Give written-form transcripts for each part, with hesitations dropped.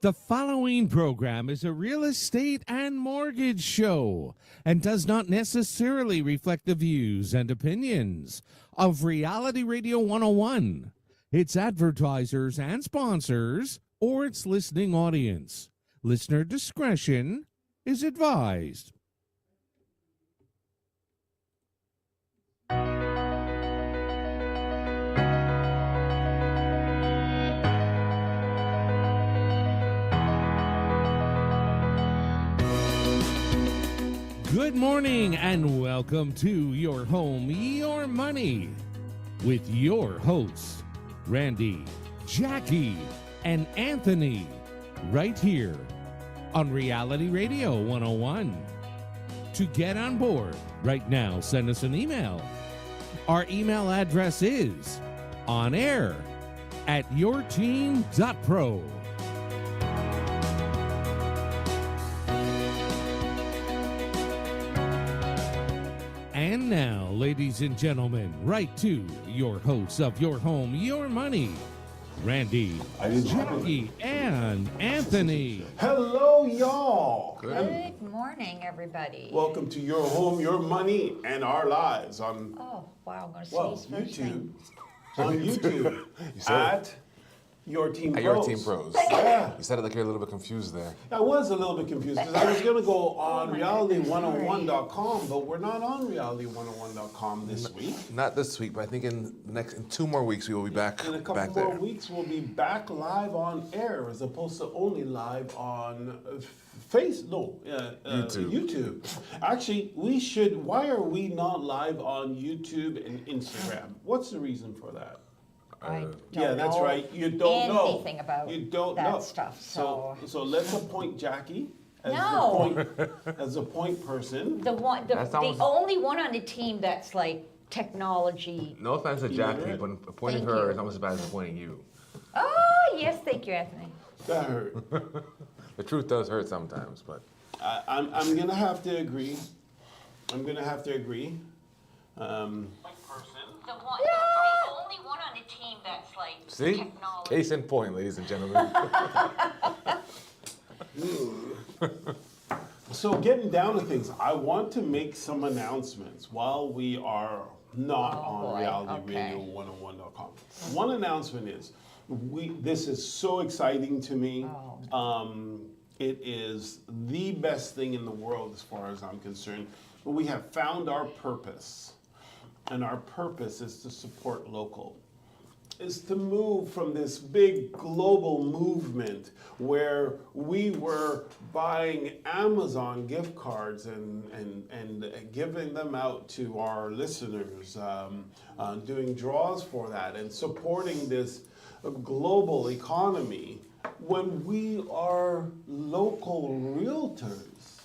The following program is a real estate and mortgage show and does not necessarily reflect the views and opinions of Reality Radio 101, its advertisers and sponsors, or its listening audience. Listener discretion is advised. Good morning and welcome to Your Home, Your Money with your hosts, Randy, Jackie, and Anthony, right here on Reality Radio 101. To get on board right now, send us an email. Our email address is onair@yourteam.pro. And now, ladies and gentlemen, right to your hosts of Your Home, Your Money, Randy, Jackie, and Anthony. Hello, y'all. Good morning, everybody. Welcome to Your Home, Your Money, and Our Lives on Oh, wow, I'm going to sneeze first YouTube. thing. On YouTube at Your Team At Pros. Your Team Pros. Yeah. You said it like you're a little bit confused there. I was a little bit confused because I was going to go on my reality101.com, but we're not on reality101.com this week. Not this week, but I think in 2 more weeks we will be back In a couple back more there. weeks, we'll be back live on air as opposed to only live on YouTube. Actually, why are we not live on YouTube and Instagram? What's the reason for that? I don't Yeah, that's know right. You don't know anything about you don't that know. stuff. So let's appoint Jackie as No. the point person. the That sounds- only one on the team that's like technology. No offense to You Jackie, literate. but appointing Thank her you. is almost as bad as appointing you. Oh, yes, thank you, Anthony. That hurt. The truth does hurt sometimes, but I'm gonna have to agree. I'm gonna have to agree. The only one on the team that's like see? technology. Case in point, ladies and gentlemen. So getting down to things, I want to make some announcements while we are not on boy, okay. realityradio101.com. One announcement is, this is so exciting to me. It is the best thing in the world as far as I'm concerned. We have found our purpose, and our purpose is to support local. Is to move from this big global movement where we were buying Amazon gift cards and giving them out to our listeners, doing draws for that and supporting this global economy when we are local realtors.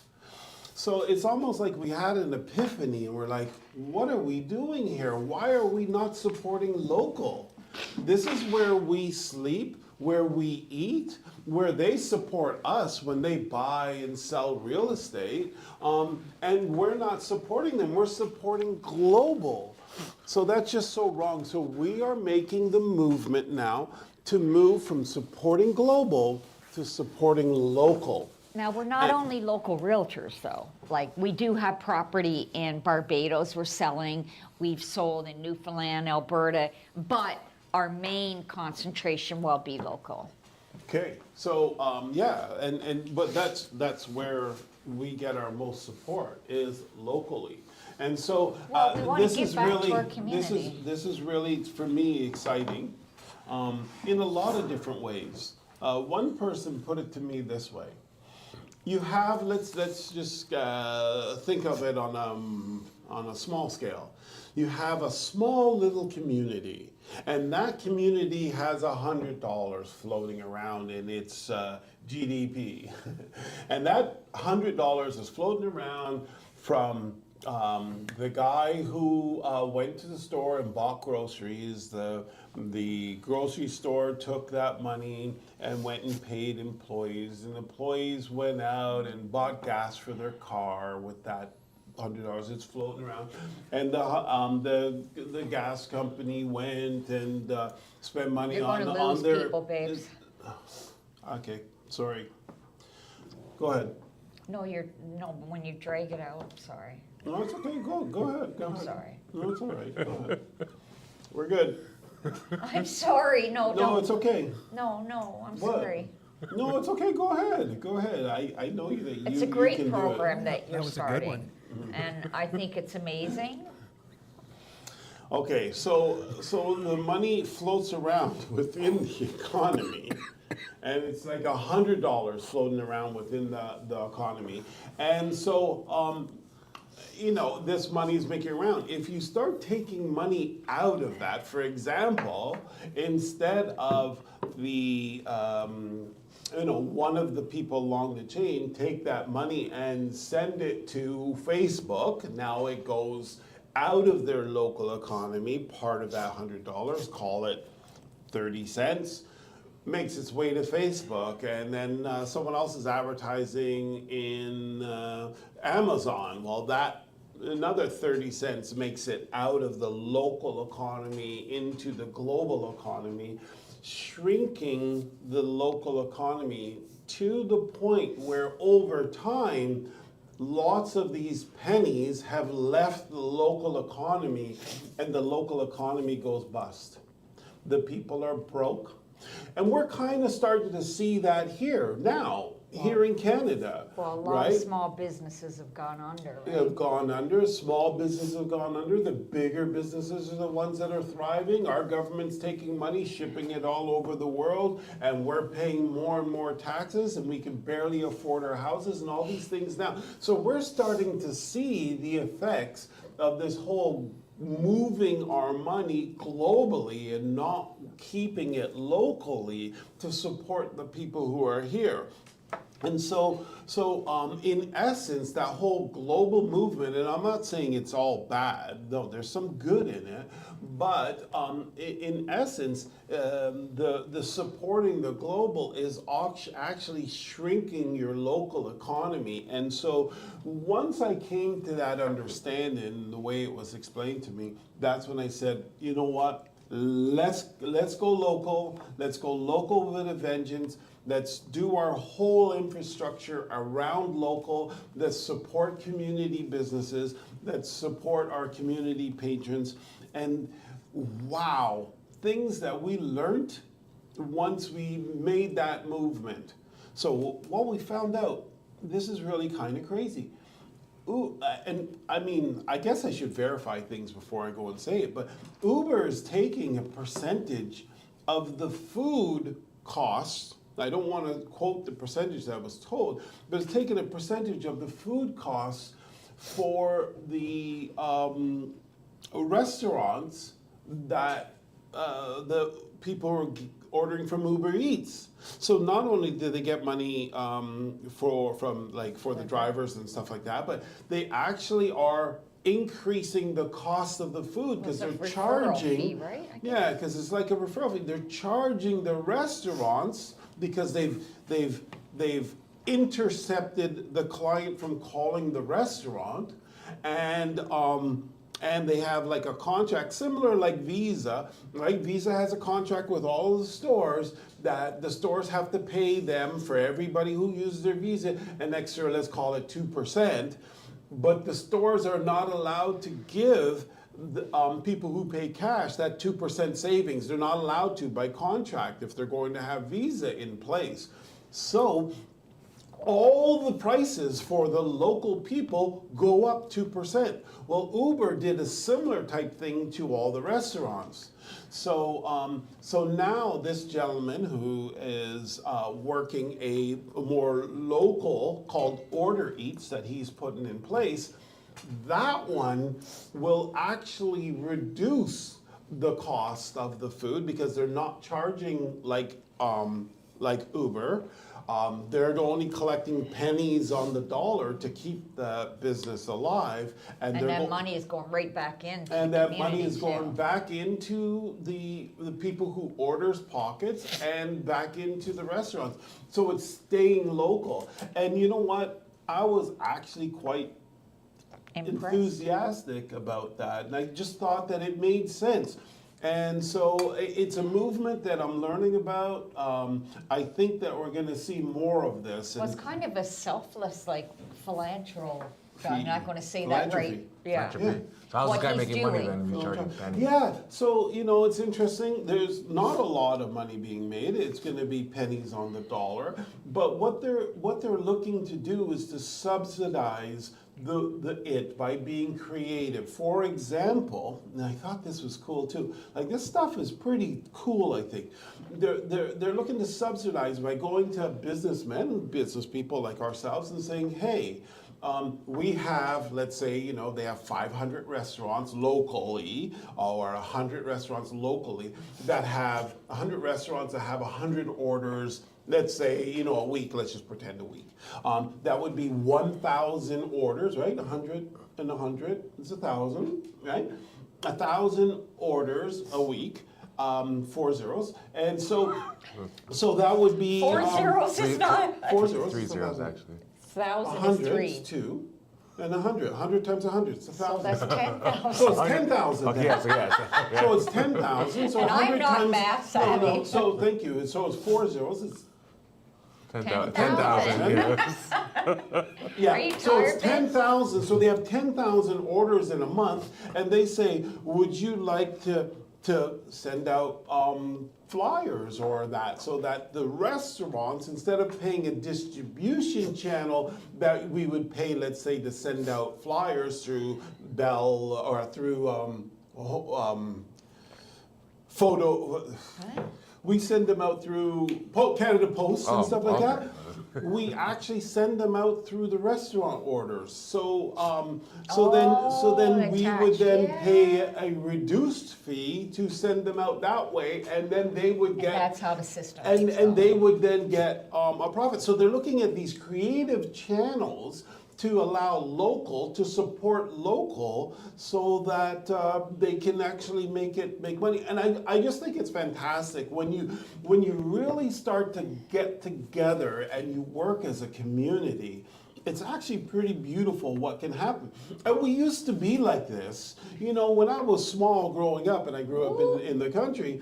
So it's almost like we had an epiphany and we're like, what are we doing here? Why are we not supporting local? This is where we sleep, where we eat, where they support us when they buy and sell real estate, and we're not supporting them, we're supporting global. So that's just so wrong. So we are making the movement now to move from supporting global to supporting local. Now, we're not only local realtors, though. Like, we do have property in Barbados we're selling. We've sold in Newfoundland, Alberta, but our main concentration will be local. Okay, so but that's where we get our most support is locally, and so Well, we wanna this give is back to really our community. this is really for me exciting, in a lot of different ways. One person put it to me this way: you have let's just think of it on a small scale. You have a small little community, and that community has $100 floating around in its GDP. And that $100 is floating around from the guy who went to the store and bought groceries. The grocery store took that money and went and paid employees, and employees went out and bought gas for their car with that $100 it's floating around, and the gas company went and spent money You're going to on lose their people, babes. Okay, Sorry. Go ahead. No, but when you drag it out, I'm sorry. No, it's okay. Go ahead. Go I'm ahead. sorry. No, it's all right. Go ahead. We're good. I'm sorry, no, No, don't. it's okay. No, I'm What? sorry. No, it's okay. Go ahead. Go ahead. I know you that you It's a you great can do it. program that you're was a good starting. one. And I think it's amazing. Okay, so the money floats around within the economy, and it's like $100 floating around within the economy, and so this money is making around. If you start taking money out of that, for example, instead of the one of the people along the chain take that money and send it to Facebook, now it goes out of their local economy, part of that $100, call it 30 cents, makes its way to Facebook, and then someone else is advertising in Amazon. Well, that another 30 cents makes it out of the local economy into the global economy, shrinking the local economy to the point where over time, lots of these pennies have left the local economy and the local economy goes bust. The people are broke. And we're kind of starting to see that here now, here in Canada. Well, a lot right? of small businesses have gone under, right? Have gone under. Small businesses have gone under. The bigger businesses are the ones that are thriving. Our government's taking money, shipping it all over the world, and we're paying more and more taxes, and we can barely afford our houses and all these things now. So we're starting to see the effects of this whole moving our money globally and not keeping it locally to support the people who are here. And so in essence, that whole global movement, and I'm not saying it's all bad, no, there's some good in it, but in essence, the supporting the global is actually shrinking your local economy. And so once I came to that understanding, the way it was explained to me, that's when I said, you know what? Let's go local. Let's go local with a vengeance. Let's do our whole infrastructure around local. Let's support community businesses. Let's support our community patrons. And wow, things that we learned once we made that movement. So what we found out, this is really kind of crazy. Ooh, and I mean, I guess I should verify things before I go and say it, but Uber is taking a percentage of the food costs. I don't want to quote the percentage that I was told, but it's taking a percentage of the food costs for the restaurants that the people are ordering from Uber Eats. So not only do they get money for the drivers and stuff like that, but they actually are increasing the cost of the food because It's a they're referral charging. fee, right? I guess. Yeah, because it's like a referral fee. They're charging the restaurants because they've intercepted the client from calling the restaurant, and they have like a contract similar like Visa, right? Visa has a contract with all of the stores that the stores have to pay them for everybody who uses their Visa an extra, let's call it 2%, but the stores are not allowed to give the, people who pay cash that 2% savings. They're not allowed to by contract if they're going to have Visa in place. So all the prices for the local people go up 2%. Well, Uber did a similar type thing to all the restaurants. So now this gentleman who is working a more local called Order Eats that he's putting in place, that one will actually reduce the cost of the food because they're not charging like Uber. They're only collecting pennies on the dollar to keep the business alive, And that money is going right back into the and that money community is going too. back into the people who orders pockets and back into the restaurants. So it's staying local. And you know what? I was actually quite Impressed. enthusiastic about that, and I just thought that it made sense. And so it's a movement that I'm learning about. I think that we're going to see more of this. Well, it's kind of a selfless, like, philanthropy. I'm not going to say that right. Yeah. Philanthropy. So how's What this guy he's making money doing. then if he's charging pennies? Yeah, so it's interesting. There's not a lot of money being made. It's going to be pennies on the dollar. But what they're looking to do is to subsidize it by being creative. For example, and I thought this was cool too. Like, this stuff is pretty cool, I think. They're looking to subsidize by going to businessmen, business people like ourselves, and saying, hey, we have, let's say, they have 500 restaurants locally, or 100 restaurants locally that have 100 restaurants that have 100 orders, let's say, a week. Let's just pretend a week. That would be 1,000 orders, right? 100 and 100 is 1,000, right? 1,000 orders a week. 4 zeros, and so that would be 4 zeros is not. 4 zeros. 3 is zeros 1,000. actually. 1,000 is 100 3. is 2, and 100. 100 times 100 is 1,000. So that's 10,000. So it's 10,000. Okay, then. so yes. So it's 10,000. So And I'm 100 not times. math No, no. savvy. So thank you. So it's 4 zeros. It's 10,000. 10,000. Yes. yeah. Are you So it's tired, 10,000. So they have 10,000 orders in a month, and they say, "Would you like to send out flyers or that, so that the restaurants, instead of paying a distribution channel that we would pay, let's say, to send out flyers through Bell or through photo." We send them out through Canada Post and stuff like that. We actually send them out through the restaurant orders. So then we would then pay a reduced fee to send them out that way, and then they would get. And that's how the system And keeps and they going. would then get a profit. So they're looking at these creative channels to allow local, to support local, so that they can actually make money. And I just think it's fantastic when you really start to get together and you work as a community. It's actually pretty beautiful what can happen. And we used to be like this. When I was small growing up, and I grew up in the country,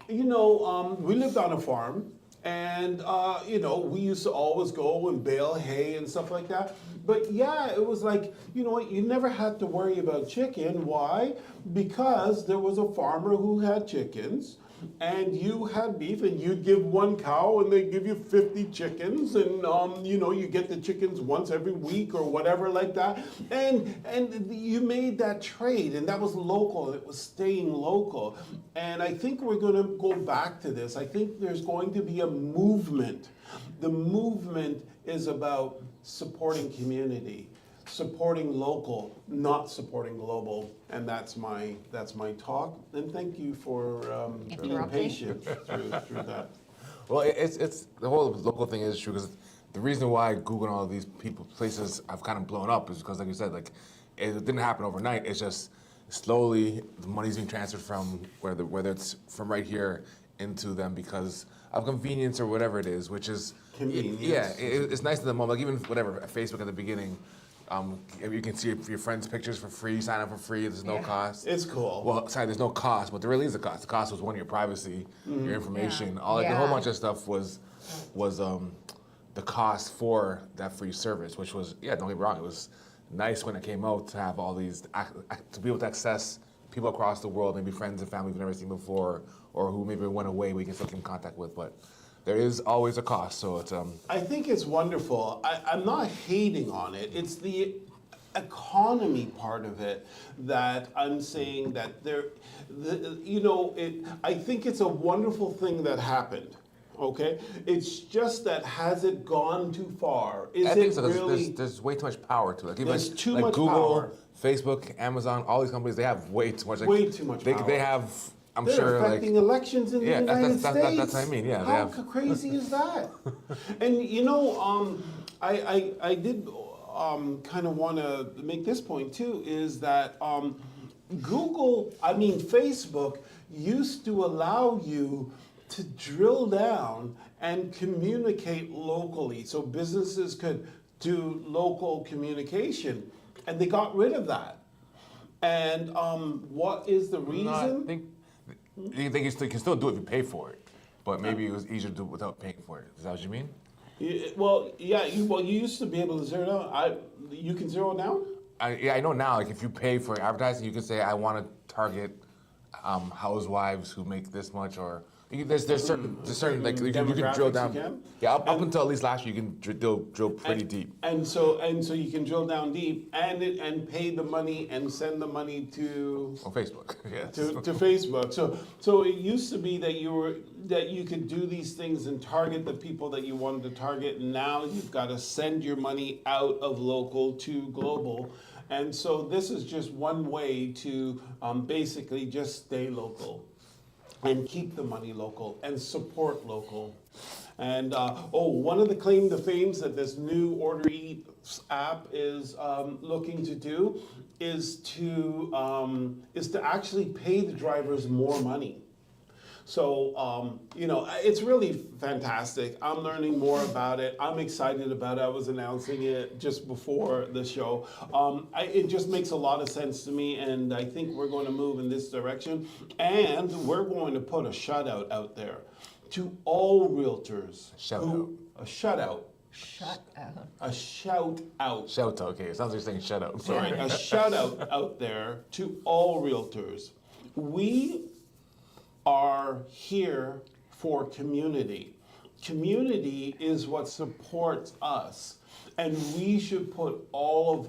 we lived on a farm. And, we used to always go and bale hay and stuff like that. But yeah, it was like, you never had to worry about chicken. Why? Because there was a farmer who had chickens, and you had beef, and you'd give one cow, and they'd give you 50 chickens, and, you get the chickens once every week or whatever like that. And you made that trade, and that was local. It was staying local. And I think we're going to go back to this. I think there's going to be a movement. The movement is about supporting community, supporting local, not supporting global, and that's my talk. And thank you for being Interrupting. patient through that. Well, it's the whole local thing is true because the reason why Google and all these places have kind of blown up is because, like you said, like it didn't happen overnight. It's just slowly the money's being transferred from whether it's from right here into them because of convenience or whatever it is, which is Convenience. Yeah, it's nice in the moment. Like even whatever Facebook at the beginning. You can see your friends' pictures for free, sign up for free, there's no cost. It's cool. Well, sorry, there's no cost, but there really is a cost. The cost was one, your privacy, your information, all like a whole Yeah. bunch of stuff was the cost for that free service, which was, don't get me wrong, it was nice when it came out to have all these, to be able to access people across the world, maybe friends and family we've never seen before, or who maybe went away we can still keep in contact with, but there is always a cost, so it's I think it's wonderful. I'm not hating on it. It's the economy part of it that I'm saying that I think it's a wonderful thing that happened. Okay, it's just that has it gone too far? Is I think it so. really? There's way too much power to it. Like, even There's too like much Google, power. Facebook, Amazon, all these companies, they have way too much. Like, Way too much They power. have, I'm They're sure, affecting like elections in the United States. That's what I mean. Yeah, they How have. crazy is that? And I did kind of want to make this point too. Is that Facebook used to allow you to drill down and communicate locally, so businesses could do local communication, and they got rid of that. And what is the reason? No, I think You think you can still do it if you pay for it, but maybe it was easier to do it without paying for it. Is that what you mean? You used to be able to zero down. You can zero down? I know now. Like if you pay for advertising, you can say I want to target housewives who make this much, or there's certain like you can drill down. You can? Yeah, up until at least last year, you can drill pretty deep. And so you can drill down deep and pay the money and send the money to On Facebook, yes. to Facebook. So it used to be that you could do these things and target the people that you wanted to target. And now you've got to send your money out of local to global. And so this is just one way to basically just stay local and keep the money local and support local. And one of the claim to fames that this new Order Eats app is looking to do is to actually pay the drivers more money. So, it's really fantastic. I'm learning more about it. I'm excited about it. I was announcing it just before the show. It just makes a lot of sense to me, and I think we're going to move in this direction. And we're going to put a shutout out there to all realtors. A shutout. Shut out. A shout out. Shout out. Okay, it sounds like you're saying shut out. Sorry, a shout out there to all realtors. We are here for community. Community is what supports us, and we should put all of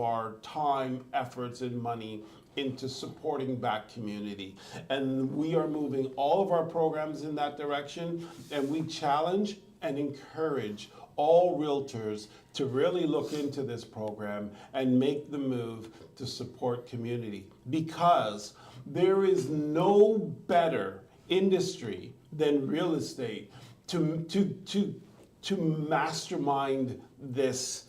our time, efforts, and money into supporting back community. And we are moving all of our programs in that direction, and we challenge and encourage all realtors to really look into this program and make the move to support community, because there is no better industry than real estate to mastermind this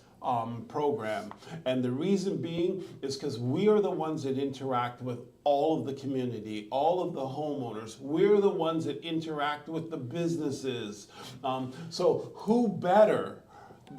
program. And the reason being is because we are the ones that interact with all of the community, all of the homeowners. We're the ones that interact with the businesses. So who better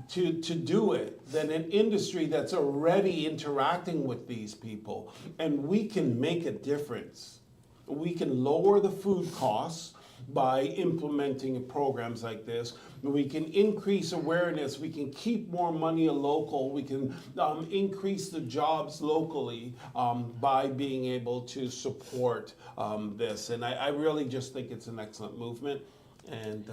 to do it than an industry that's already interacting with these people? And we can make a difference. We can lower the food costs by implementing programs like this. We can increase awareness. We can keep more money local. We can increase the jobs locally by being able to support this. And I really just think it's an excellent movement. And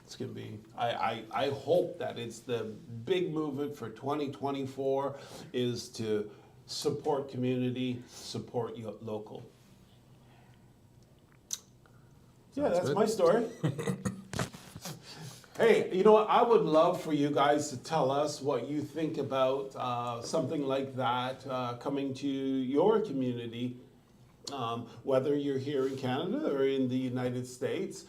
it's going to be, I hope that it's the big movement for 2024 is to support community, support local. Yeah, that's my story. Hey, you know what? I would love for you guys to tell us what you think about something like that coming to your community. Whether you're here in Canada or in the United States,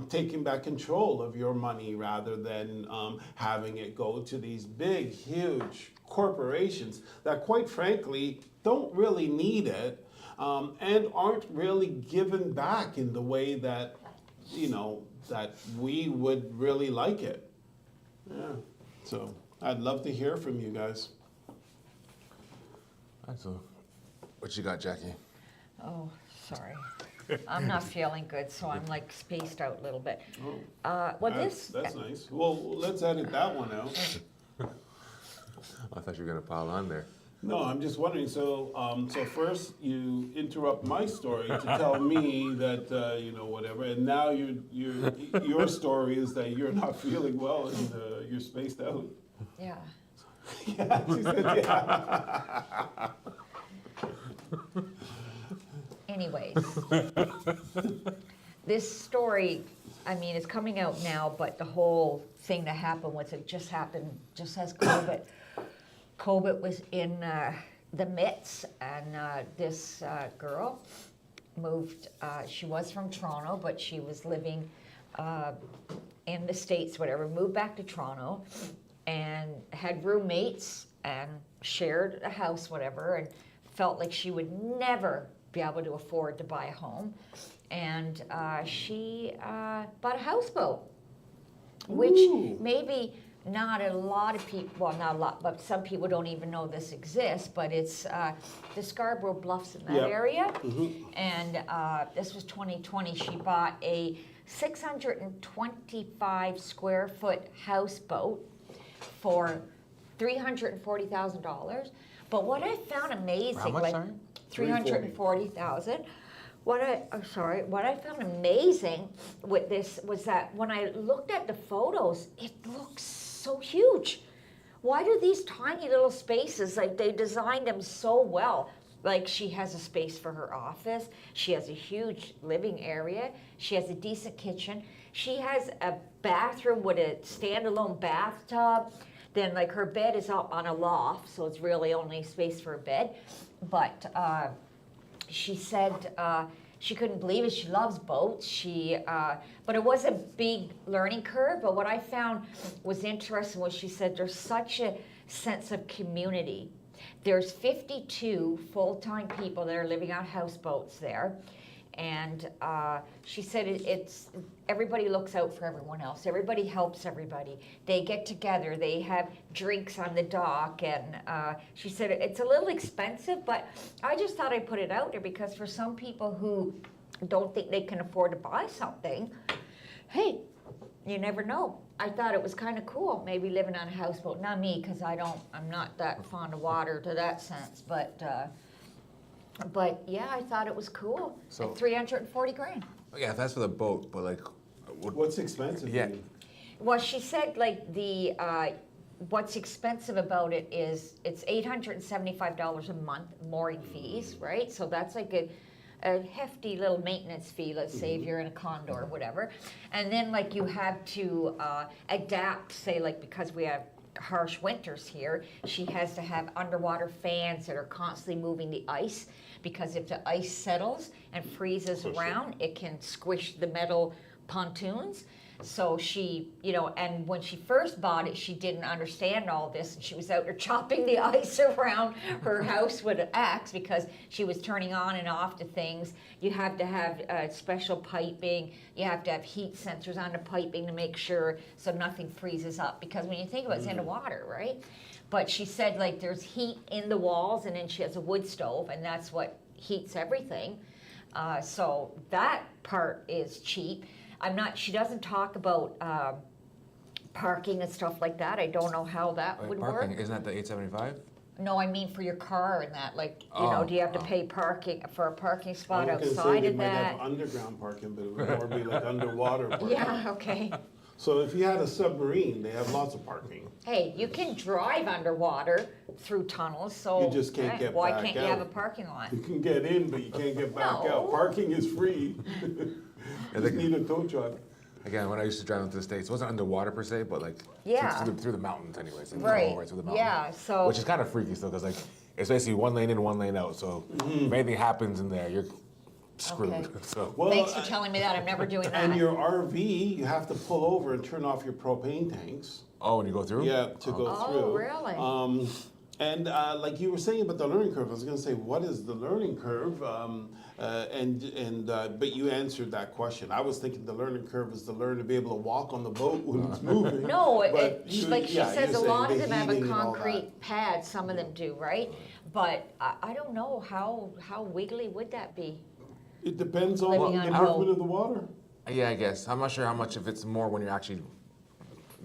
taking back control of your money rather than having it go to these big, huge corporations that, quite frankly, don't really need it and aren't really given back in the way that, that we would really like it. Yeah. So I'd love to hear from you guys. All right, so what you got, Jackie? Oh, sorry. I'm not feeling good, so I'm like spaced out a little bit. That's nice. Well, let's edit that one out. I thought you were gonna pile on there. No, I'm just wondering. So first you interrupt my story to tell me that whatever, and now your story is that you're not feeling well and you're spaced out. Yeah. Yeah, she said yeah. Anyways, this story, I mean, it's coming out now, but the whole thing that happened was it just happened just as COVID. COVID was in the midst, and this girl moved. She was from Toronto, but she was living in the States, whatever. Moved back to Toronto and had roommates and shared a house, whatever, and felt like she would never be able to afford to buy a home. And she bought a houseboat, which maybe not a lot of people, well, not a lot, but some people don't even know this exists, but it's the Scarborough Bluffs in that Yep. area. And this was 2020. She bought a 625 square foot houseboat for $340,000. But what I found amazing, How much, like sorry? 340,000. What I found amazing with this was that when I looked at the photos, it looks so huge. Why do these tiny little spaces, like they designed them so well? Like she has a space for her office, she has a huge living area, she has a decent kitchen, she has a bathroom with a standalone bathtub, then like her bed is up on a loft, so it's really only space for a bed. But she said she couldn't believe it. She loves boats. But it was a big learning curve. But what I found was interesting was she said there's such a sense of community. There's 52 full-time people that are living on houseboats there. And she said it's everybody looks out for everyone else. Everybody helps everybody. They get together. They have drinks on the dock. And she said it's a little expensive, but I just thought I'd put it out there because for some people who don't think they can afford to buy something, hey, you never know. I thought it was kind of cool, maybe living on a houseboat. Not me, because I'm not that fond of water to that sense, but yeah, I thought it was cool. So- At 340 grand. Yeah, that's for the boat, but like, What's expensive? Yeah. Well, she said like what's expensive about it is it's $875 a month mooring fees, right? So that's like a hefty little maintenance fee, let's say if you're in a condo or whatever. And then like you have to adapt, say like because we have harsh winters here, she has to have underwater fans that are constantly moving the ice because if the ice settles and freezes around, it can squish the metal pontoons. So she, and when she first bought it, she didn't understand all this, and she was out there chopping the ice around her house with an axe because she was turning on and off to things. You have to have special piping. You have to have heat sensors on the piping to make sure so nothing freezes up. Because when you think about it, it's in the water, right? But she said like there's heat in the walls, and then she has a wood stove, and that's what heats everything. So that part is cheap. She doesn't talk about parking and stuff like that. I don't know how that would parking, work. isn't that the 875? No, I mean for your car and that, like, do you have to pay parking for a parking spot I was gonna say outside they of might that? have underground parking, but it would more be like underwater parking. Yeah, okay. So if you had a submarine, they have lots of parking. Hey, you can drive underwater through tunnels, so You just can't get why back can't you have a out. parking lot? You can get in, but you can't get back No. out. Parking is free. Just need a tow truck. Again, when I used to drive into the States, it wasn't underwater per se, but like Yeah. through the mountains anyways. Like, Right. Right through the mountain. Yeah, so- Which is kind of freaky still, because like, it's basically one lane in, one lane out. So if anything happens in there, you're screwed. Okay. So Well, Thanks for telling me that. I'm never doing that. and your RV, you have to pull over and turn off your propane tanks. oh, when you go through? Yeah, to go Oh, through. really? And like you were saying about the learning curve, I was going to say, what is the learning curve? But you answered that question. I was thinking the learning curve is to learn to be able to walk on the boat when it's moving. No, But like she yeah, says, you're a lot saying of the them have a heating and all that. concrete pad, some of them do, right? But I don't know, how wiggly would that be? It depends on Living the on movement boat. of the water. Yeah, I guess. I'm not sure how much if it's more when you're actually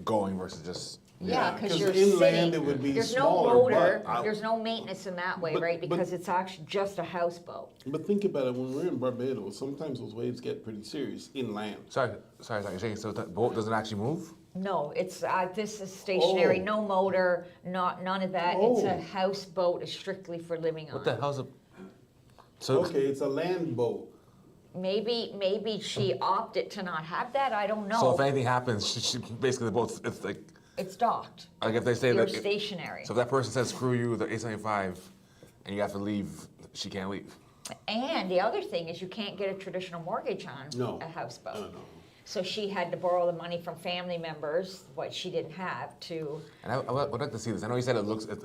going versus just. Yeah, because you're inland sitting, it would be there's smaller, no motor, but there's no maintenance in that way, but- right? but- Because it's actually just a houseboat. But think about it, when we're in Barbados, sometimes those waves get pretty serious inland. Sorry. You're saying so that boat doesn't actually move? No, it's, this is stationary, Oh. no motor, none of that. It's a Oh. houseboat, it's strictly for living on. What the hell's a? So Okay, it's a land boat. Maybe she opted to not have that, I don't know. So if anything happens, basically the boat's it's like It's docked, if they say you're that. stationary. So if that person says screw you, the 875, and you have to leave, she can't leave. And the other thing is you can't get a traditional mortgage on No. a houseboat. No. So she had to borrow the money from family members, what she didn't have, to. And I would like to see this. I know you said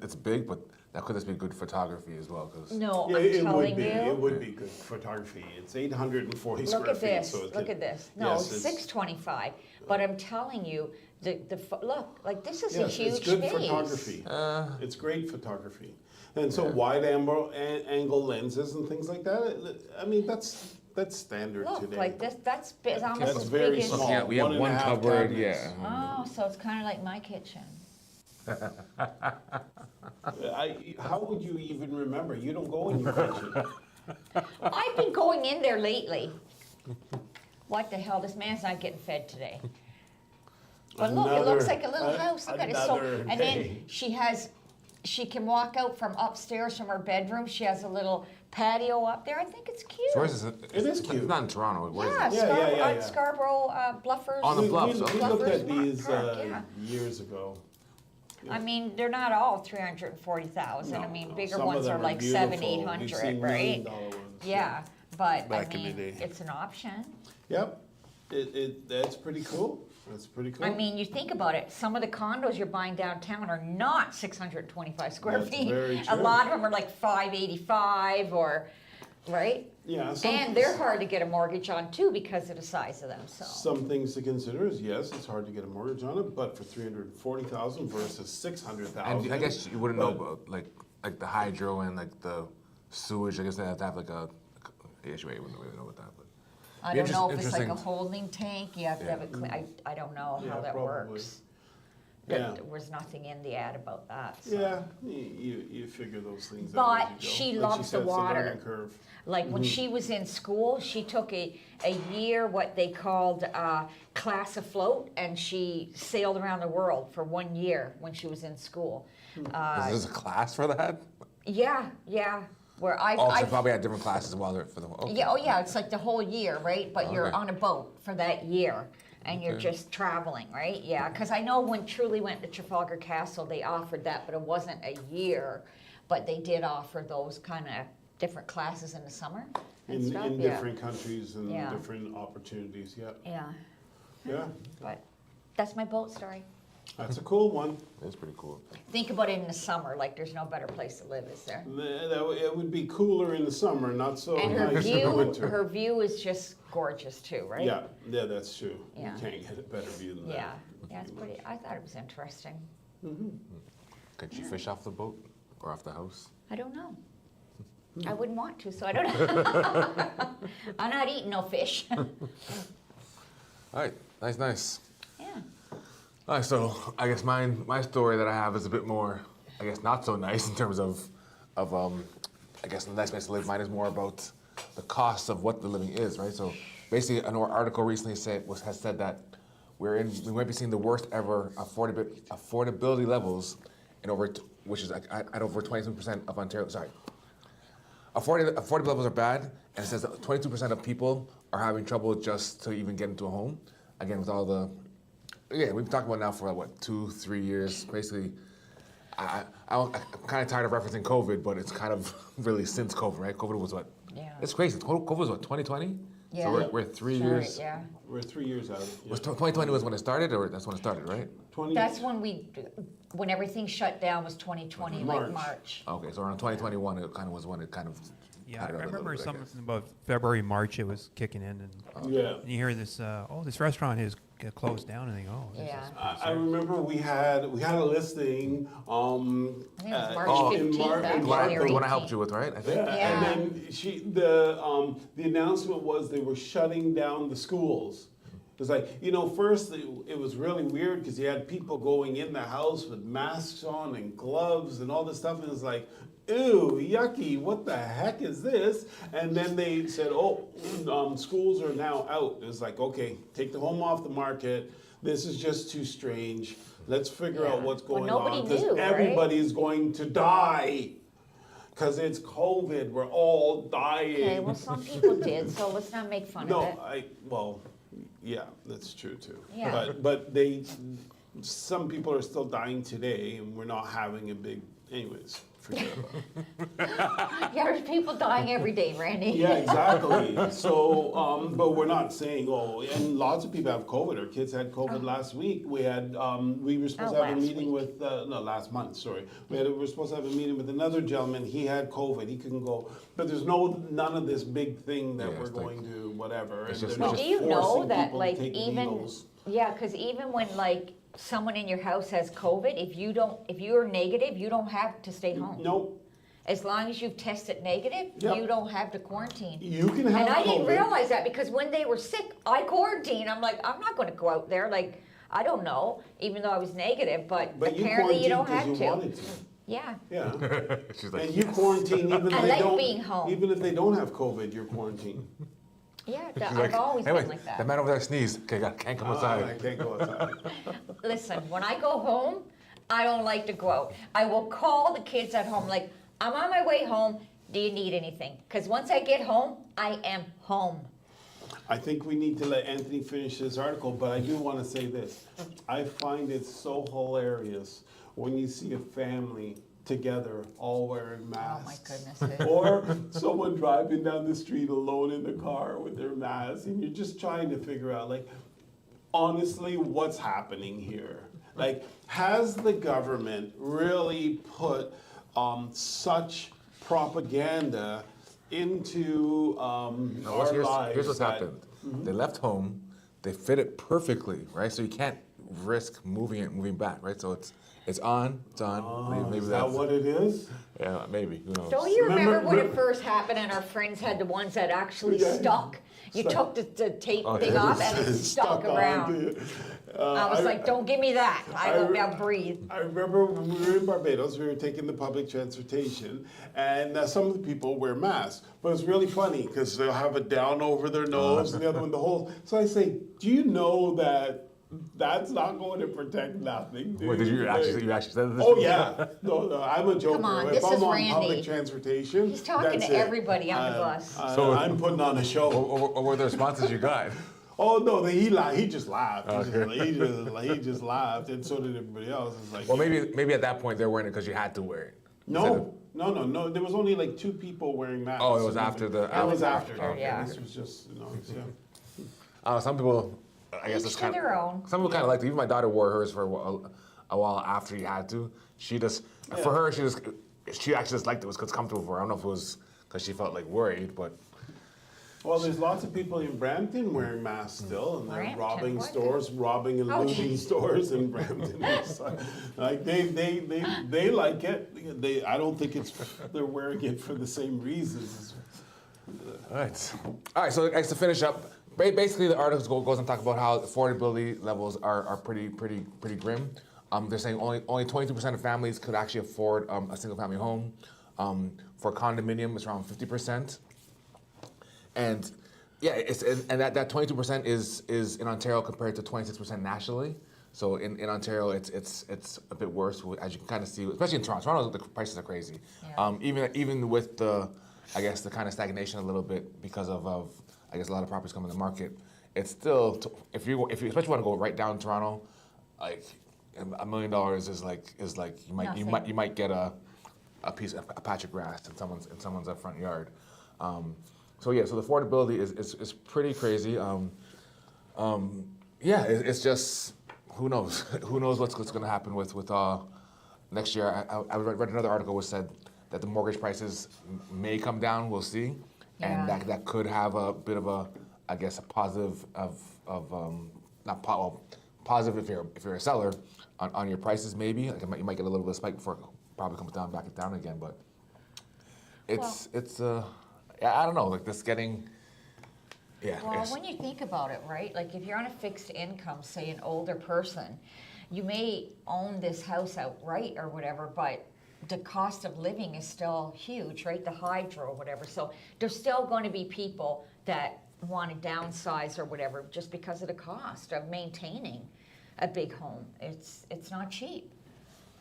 it's big, but that could just be good photography as well. Cause No, Yeah, I'm it would telling be. It you. would be good photography. It's 840 Look square at feet. this. So it Look could- at this. No, yes, it's- 625. But I'm telling you, Look, like this is a Yes, huge it's good space. photography. It's great photography. And so wide angle lenses and things like that, I mean, that's standard Look, today. like this, that's almost That's as very big as. small. Yeah, we have 1.5 one cupboard. cabinets. Yeah. Oh, so it's kind of like my kitchen. How would you even remember? You don't go in your kitchen. I've been going in there lately. What the hell? This man's not getting fed today. But look, it looks like a little house. Look at it. So, another and day. then she can walk out from upstairs from her bedroom. She has a little patio up there. I think it's cute. So where's this? It is cute. It's not in Toronto. Where is Yeah, it? Yeah. Scarborough Bluffers. On the We bluffs, okay. looked Bluffers at these Park, yeah. years ago. I mean, they're not all 340,000. I No, mean, no. bigger Some of ones them are like beautiful. 700, We've 800, seen $1 right? million ones. Yeah, but Back I in the mean, day. it's an option. Yep. That's pretty cool. That's pretty cool. I mean, you think about it, some of the condos you're buying downtown are not 625 square That's feet. very A true. lot of them are like 585 or, right? yeah. And they're hard to get a mortgage on too because of the size of them, so. Some things to consider is yes, it's hard to get a mortgage on it, but for 340,000 versus 600,000. And I guess you wouldn't know about like the hydro and like the sewage. I guess they have to have like a HOA. You wouldn't really know about that, but. I Be don't know if it's like a interesting. holding tank, you have to have it clean, I don't know how Yeah, that probably. works. Yeah. There was nothing in the ad about that, so. Yeah, you figure those things But out. as you go. she Like loves the said, it's a water. learning curve. Like when she was in school, she took a year, what they called class afloat, and she sailed around the world for 1 year when she was in school. Is this a class for that? Yeah. Where Oh, so probably had different classes while they're for the. Okay. yeah, oh yeah, it's like the whole year, right? But you're Okay. on a boat for that year. And you're just traveling, right? Yeah, because I know when Truly went to Trafalgar Castle, they offered that, but it wasn't a year. But they did offer those kind of different classes in the summer and In, stuff. in Yeah. different countries and Yeah. different opportunities, yeah. Yeah, Yeah, but that's my boat story. that's a cool one. That's pretty cool. Think about it in the summer, like there's no better place to live, is there? It would be cooler in the summer, not so And her nice in the view, winter. her view is just gorgeous too, right? Yeah, that's true. Yeah. You can't get a better view than that. Yeah, it's pretty, I thought it was interesting. Could you fish off the boat or off the house? I don't know. I wouldn't want to, so I don't know. I'm not eating no fish. All right, nice. Yeah. All right, so I guess my story that I have is a bit more, I guess, not so nice in terms of I guess the nice place to live. Mine is more about the cost of what the living is, right? So basically, an article recently has said that we might be seeing the worst ever affordability levels in which is at over 22% of Ontario. Sorry, affordability levels are bad, and it says that 22% of people are having trouble just to even get into a home. Again, with all the we've talked about it now for what 2-3 years, basically. I'm kind of tired of referencing COVID, but it's kind of really since COVID, right? COVID was what? Yeah. It's crazy. COVID was what, 2020? Yeah. So we're 3 Sorry, years. Yeah. We're 3 years out. Yeah. Was 2020 was when it started, or that's when it started, right? 20, That's when everything shut down was 2020, like March. Okay, so around 2021, it kind of was when it kind of. Yeah, had I it a little remember bit, I something guess. about February, March. It was kicking in, and yeah. you hear this. This restaurant is closed down, and think, oh, this Yeah. is I remember we had a listing. I think it was March in 15th, Mar- actually, in The one or the one I 18th. helped you with, right? I think. Yeah, Yeah. and then the announcement was they were shutting down the schools. It was like, first it was really weird because you had people going in the house with masks on and gloves and all this stuff, and it's like, ew, yucky, what the heck is this? And then they said, schools are now out. It's like, okay, take the home off the market. This is just too strange. Let's figure out what's Well, going nobody on because knew, right? everybody's going to die. Because it's COVID, we're all dying. Okay, well, some people did, so let's not make fun of it. Yeah, that's true too. Yeah. But some people are still dying today, and we're not having a big. Anyways, forget about it. Yeah, there's people dying every day, Randy. Yeah, exactly. So, but we're not saying and lots of people have COVID. Our kids had COVID last week. We were supposed to have a last meeting week. with last month. Sorry, we were supposed to have a meeting with another gentleman. He had COVID. He couldn't go. But there's none of this big thing that Yeah, we're it's like- going to whatever. it's And just- they're But just do you know forcing that, people like, to take even, needles. yeah, because even when, like, someone in your house has COVID, if you're negative, you don't have to stay home. Nope. As long as you've tested negative, Yep. you don't have to quarantine. You can have And I didn't COVID. realize that because when they were sick, I quarantined. I'm like, I'm not going to go out there. Like, I don't know, even though I was negative, but apparently you don't have quarantined 'cause to. you wanted to. Yeah. Yeah. She's like, And you quarantine even if I they like don't. being home. Even if they don't have COVID, you're quarantined. Yeah, she's I've like, always hey, wait, been like that that. man over there sneezed. Okay, can't come I outside. can't go outside. Listen, when I go home, I don't like to go out. I will call the kids at home, like, I'm on my way home. Do you need anything? Because once I get home, I am home. I think we need to let Anthony finish this article, but I do want to say this. I find it so hilarious when you see a family together all wearing Oh my masks. goodness. Or someone driving down the street alone in the car with their mask, and you're just trying to figure out, like, honestly, what's happening here? Like, has the government really put such propaganda into No, our lives? here's what's that- happened. They left home, they fit it perfectly, right? So you can't risk moving back, right? So it's on. Maybe Is that that's what it is? yeah, maybe. Who knows? Don't you remember when it Remember- first happened and our friends had the ones that actually Yeah. stuck? You Stuck. took the tape Oh, thing yeah. off and it stuck on, around. dude. I was like, don't give me that. I won't be able to I- breathe. I remember when we were in Barbados, we were taking the public transportation, and some of the people wear masks. But it's really funny because they'll have it down over their nose, and the other one the whole. So I say, do you know that that's not going to protect nothing? Dude? Wait, did you actually said this? Oh yeah, no, I'm a joker. Come on, if this I'm is on Randy. public transportation, He's talking that's to it. everybody on the bus. So- I'm putting on a show. Or were the responses you got? Oh no, he laughed. He just laughed. Okay. He just laughed, and so did everybody else. It's like, Well, maybe at that point they're wearing it because you had to wear it. Instead of- no. There was only like 2 people wearing masks. Oh, it was after the- It was after. after, yeah. This was just, yeah. Some people, I guess, Each it's to kind their own. Some people kind of liked it. Even my daughter wore hers for a while after you had to. She just, for her, she actually just liked it. It was 'cause it's comfortable for her. I don't know if it was because she felt like worried, but Well, there's lots of people in Brampton wearing masks still, and they're Brampton, robbing what? stores, robbing and Oh, looting geez. stores stores in Brampton. It's like they like it. I don't think they're wearing it for the same reasons. all right. So I guess to finish up, basically the article goes and talks about how affordability levels are pretty grim. They're saying only 22% of families could actually afford a single family home. For condominium, it's around 50%. And yeah, and that 22% is in Ontario compared to 26% nationally. So in Ontario, it's a bit worse, as you can kind of see, especially in Toronto. Toronto, the prices are crazy. Yeah. Even with the kind of stagnation a little bit because of I guess a lot of properties coming to the market. It's still if you especially want to go right down Toronto, like $1 million is like you might get a patch of grass in someone's front yard. So the affordability is pretty crazy. It's just who knows what's going to happen with next year. I read another article which said that the mortgage prices may come down. We'll see, and Yeah. that could have a bit of a positive positive if you're a seller on your prices maybe. Like you might get a little bit of spike before it probably comes back down again, but it's I don't know, like this getting, Well, when you think about it, right? Like if you're on a fixed income, say an older person, you may own this house outright or whatever, but the cost of living is still huge, right? The hydro or whatever. So there's still going to be people that want to downsize or whatever just because of the cost of maintaining a big home. It's not cheap.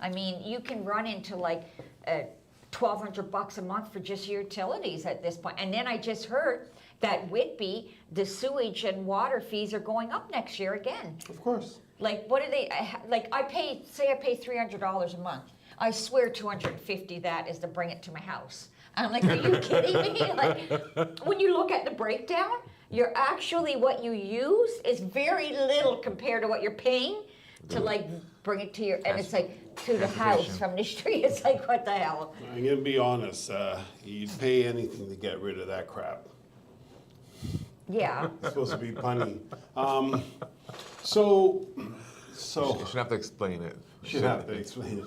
I mean, you can run into like $1,200 a month for just your utilities at this point. And then I just heard that Whitby, the sewage and water fees are going up next year again. Of course. Like, what do they, like I pay $300 a month. I swear 250 that is to bring it to my house. I'm like, are you kidding me? Like, when you look at the breakdown, what you use is very little compared to what you're paying to like bring it to your, and it's like to the house from the street. It's like, what the hell? I'm gonna be honest. You'd pay anything to get rid of that crap. Yeah. It's supposed to be punny. So So You shouldn't have to explain it. should have to explain it.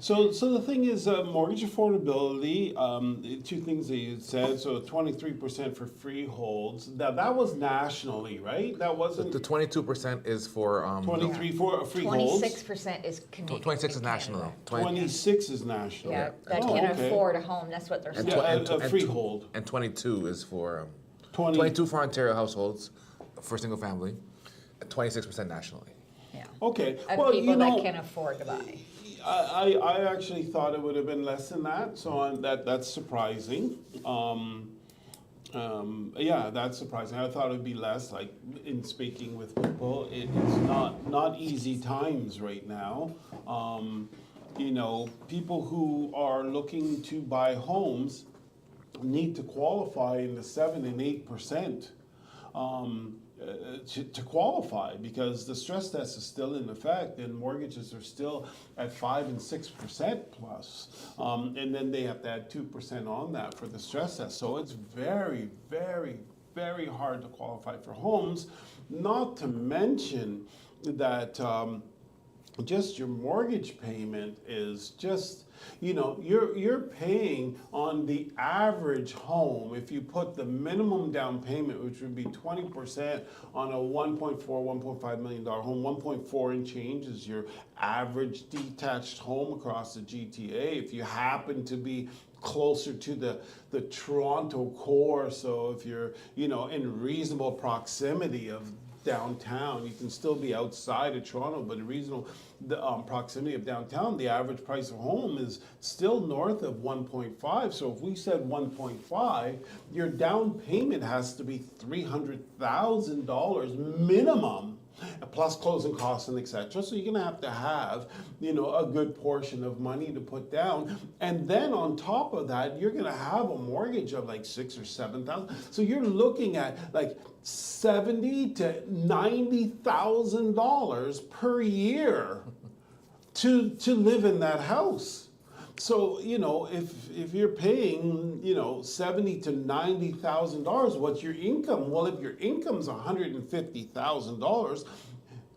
So the thing is, mortgage affordability. Two things that you said. So 23% for freeholds. That was nationally, right? That wasn't The 22% is for 23 for freeholds. 26% is Canadian. 26 is in national. Canada. 26 is national. Yeah, that Oh, can okay. afford a home, that's what they're saying. Yeah, a freehold. And 22 is for 20 22 for Ontario households for single family, and 26% nationally. Yeah. Okay. Of Well, people you know, that can afford to buy. I actually thought it would have been less than that, so that's surprising. Yeah, that's surprising. I thought it would be less. Like in speaking with people, it's not easy times right now. You know, people who are looking to buy homes need to qualify in the 7 and 8%. To qualify, because the stress test is still in effect and mortgages are still at 5 and 6% plus, and then they have to add 2% on that for the stress test. So it's very, very, very hard to qualify for homes. Not to mention that just your mortgage payment is just, you know, you're paying on the average home, if you put the minimum down payment, which would be 20% on a $1.5 million home. 1.4 and change is your average detached home across the GTA. If you happen to be closer to the Toronto core, so if you're, you know, in reasonable proximity of downtown, you can still be outside of Toronto, but in reasonable proximity of downtown, the average price of home is still north of 1.5. So if we said 1.5, your down payment has to be $300,000 minimum, plus closing costs and etc. So you're gonna have to have, you know, a good portion of money to put down, and then on top of that, you're gonna have a mortgage of like $6,000 or $7,000. So you're looking at like $70,000 to $90,000 per year to live in that house. So, you know, if you're paying, you know, $70,000 to $90,000, what's your income? Well, if your income's $150,000,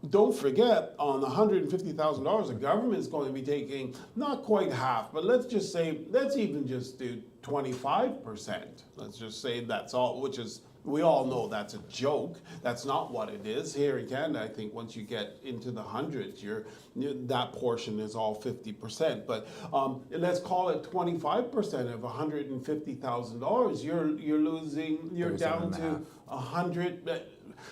don't forget, on the $150,000, the government's going to be taking not quite half, but let's just say, let's even just do 25%. Let's just say that's all, which is, we all know that's a joke. That's not what it is. Here in Canada, I think once you get into the hundreds, that portion is all 50%. But let's call it 25% of $150,000. You're losing. You're down to 100.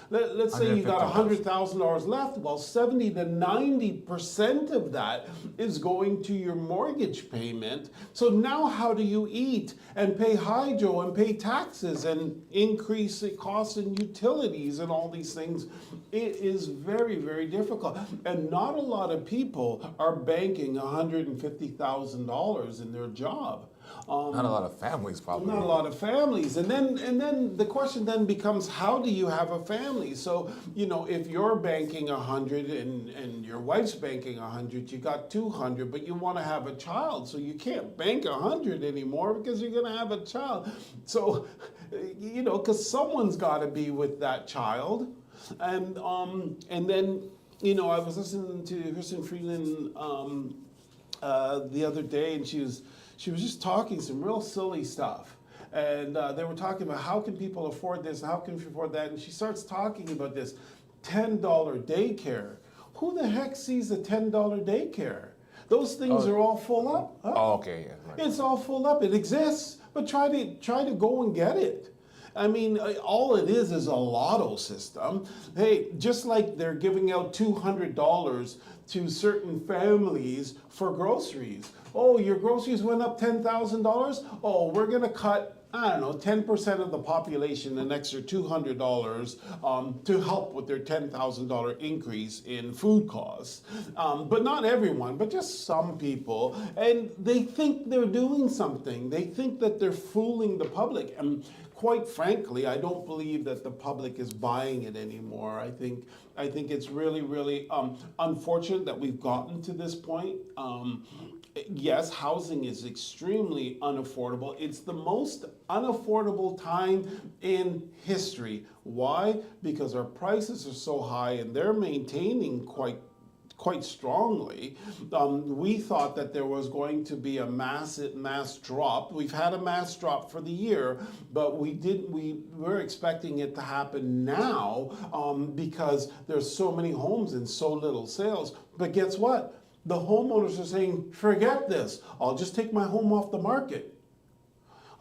Let's say you got $100,000 left. Well, 70 to 90% of that is going to your mortgage payment. So now how do you eat and pay hydro and pay taxes and increase the costs in utilities and all these things? It is very, very difficult. And not a lot of people are banking $150,000 in their job. Not a lot of families, probably. Not a lot of families. And then the question then becomes, how do you have a family? So, you know, if you're banking 100 and your wife's banking 100, you got 200, but you want to have a child. So you can't bank 100 anymore because you're going to have a child. So, you know, because someone's got to be with that child. And then, you know, I was listening to Kristen Freeland the other day, and she was just talking some real silly stuff. And they were talking about how can people afford this and how can you afford that. And she starts talking about this $10 daycare. Who the heck sees a $10 daycare? Those things are all full up. Huh? Oh, okay, yeah. Right. It's all full up. It exists, but try to go and get it. I mean, all it is a lotto system. Hey, just like they're giving out $200 to certain families for groceries. Oh, your groceries went up $10,000? Oh, we're gonna cut, I don't know, 10% of the population, an extra $200 to help with their $10,000 increase in food costs. But not everyone, but just some people. And they think they're doing something. They think that they're fooling the public. And quite frankly, I don't believe that the public is buying it anymore. I think it's really, really unfortunate that we've gotten to this point. Yes, housing is extremely unaffordable. It's the most unaffordable time in history. Why? Because our prices are so high and they're maintaining quite strongly. We thought that there was going to be a mass drop. We've had a mass drop for the year, but we're expecting it to happen now because there's so many homes and so little sales. But guess what? The homeowners are saying, forget this. I'll just take my home off the market.